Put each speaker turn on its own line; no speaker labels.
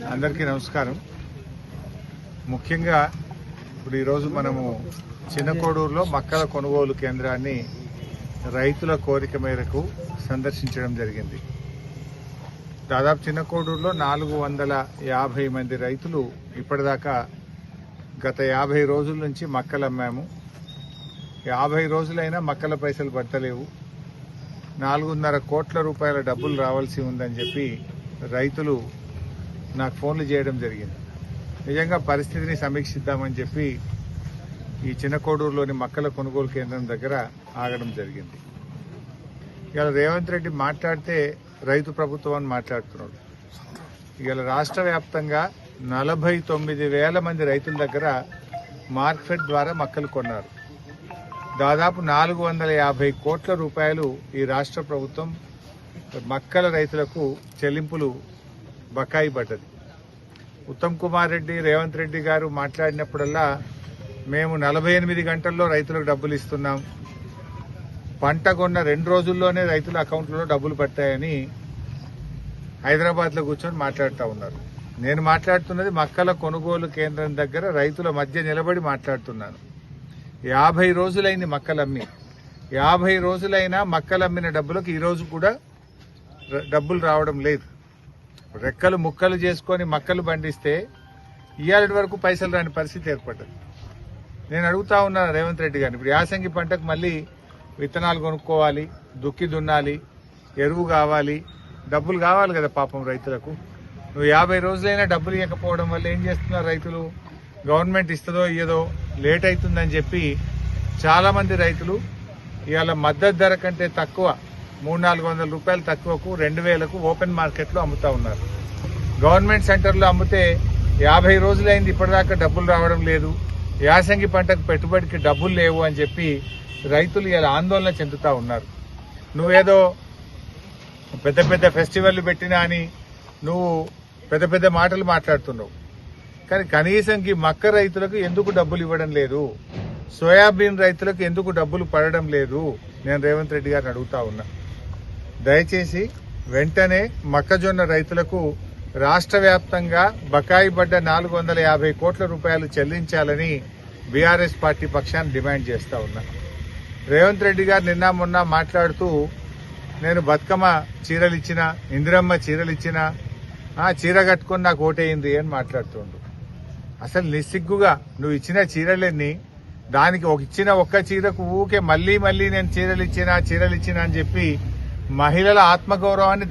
అందరికీ నమస్కారం. ముఖ్యంగా ఇప్పుడు ఈరోజు మనము చిన్నకోడూరులో మక్కల కొనుగోలు కేంద్రాన్ని రైతుల కోరిక మేరకు సందర్శించడం జరిగింది. దాదాపు చిన్నకోడూరులో 450 మంది రైతులు ఇప్పటిదాకా గత 50 రోజుల నుంచి మక్కలు అమ్మాము. 50 రోజులైనా మక్కల పైసలు పడతలేవు. 4.5 కోట్ల రూపాయల డబ్బులు రావాల్సి ఉందని చెప్పి రైతులు నాకు ఫోన్లు చేయడం జరిగింది. నిజంగా పరిస్థితిని సమీక్షిద్దామని చెప్పి ఈ చిన్నకోడూరులోని మక్కల కొనుగోలు కేంద్రం దగ్గర ఆగడం జరిగింది. ఇవాళ రేవంత్ రెడ్డి మాట్లాడితే రైతు ప్రభుత్వం అని మాట్లాడుతున్నాడు. ఇవాళ రాష్ట్ర వ్యాప్తంగా 49,000 మంది రైతుల దగ్గర మార్కెట్ ద్వారా మక్కలు కొన్నారు. దాదాపు 450 కోట్ల రూపాయలు ఈ రాష్ట్ర ప్రభుత్వం మక్కల రైతులకు చెల్లింపులు బకాయి పడ్డది. ఉత్తమ్ కుమార్ రెడ్డి, రేవంత్ రెడ్డి గారు మాట్లాడినప్పుడల్లా మేము 48 గంటల్లో రైతులకు డబ్బులు ఇస్తున్నాం, పంట కొన్న 2 రోజుల్లోనే రైతుల అకౌంట్లో డబ్బులు పడతాయని హైదరాబాద్లో కూర్చొని మాట్లాడుతూ ఉన్నారు. నేను మాట్లాడుతున్నది మక్కల కొనుగోలు కేంద్రం దగ్గర రైతుల మధ్య నిలబడి మాట్లాడుతున్నాను. 50 రోజులైంది మక్కలమ్మి. 50 రోజులైనా మక్కలమ్మిన డబ్బులకు ఈరోజు కూడా డబ్బులు రావడం లేదు. రెక్కలు ముక్కలు చేసుకొని మక్కలు పండిస్తే ఇవాళ వరకు పైసలు రాని పరిస్థితి ఏర్పడ్డది. నేను అడుగుతా ఉన్నాను రేవంత్ రెడ్డి గారిని, ఇప్పుడు యాసంగి పంటకు మళ్ళీ విత్తనాలు కొనుక్కోవాలి, దుక్కి దున్నాలి, ఎరువు కావాలి, డబ్బులు కావాలి కదా పాపం రైతులకు. నువ్వు 50 రోజులైనా డబ్బులు ఇవ్వకపోవడం వల్ల ఏం చేస్తున్నారు రైతులు? గవర్నమెంట్ ఇస్తుందో ఇయ్యదో లేట్ అవుతుందని చెప్పి చాలా మంది రైతులు ఇవాళ మద్దతు ధర కంటే తక్కువ 300-400 రూపాయలు తక్కువకు 2,000కు ఓపెన్ మార్కెట్లో అమ్ముతా ఉన్నారు. గవర్నమెంట్ సెంటర్లో అమ్మితే 50 రోజులైంది ఇప్పటిదాకా డబ్బులు రావడం లేదు, యాసంగి పంటకు పెట్టుబడికి డబ్బులు లేవు అని చెప్పి రైతులు ఇలా ఆందోళన చెందుతా ఉన్నారు. నువ్వేదో పెద్ద పెద్ద ఫెస్టివల్ పెట్టినా అని నువ్వు పెద్ద పెద్ద మాటలు మాట్లాడుతున్నావు. కానీ కనీసం మక్క రైతులకు ఎందుకు డబ్బులు ఇవ్వడం లేదు? సోయాబీన్ రైతులకు ఎందుకు డబ్బులు పడడం లేదు? నేను రేవంత్ రెడ్డి గారిని అడుగుతా ఉన్నా. దయచేసి వెంటనే మొక్కజొన్న రైతులకు రాష్ట్ర వ్యాప్తంగా బకాయి పడ్డ 450 కోట్ల రూపాయలు చెల్లించాలని బీఆర్ఎస్ పార్టీ పక్షాన్ని డిమాండ్ చేస్తా ఉన్నా. రేవంత్ రెడ్డి గారు నిన్న మొన్న మాట్లాడుతూ నేను బతుకమ్మ చీరలు ఇచ్చిన, ఇందిరమ్మ చీరలు ఇచ్చిన, చీర కట్టుకుని నాకు ఓటేయింది అని మాట్లాడుతుండు. అసలు నిస్సిగ్గుగా నువ్వు ఇచ్చిన చీరలన్నీ, దానికి ఇచ్చిన ఒక్క చీరకు ఊకే మళ్లీ నేను చీరలు ఇచ్చిన అని చెప్పి మహిళల ఆత్మగౌరవాన్ని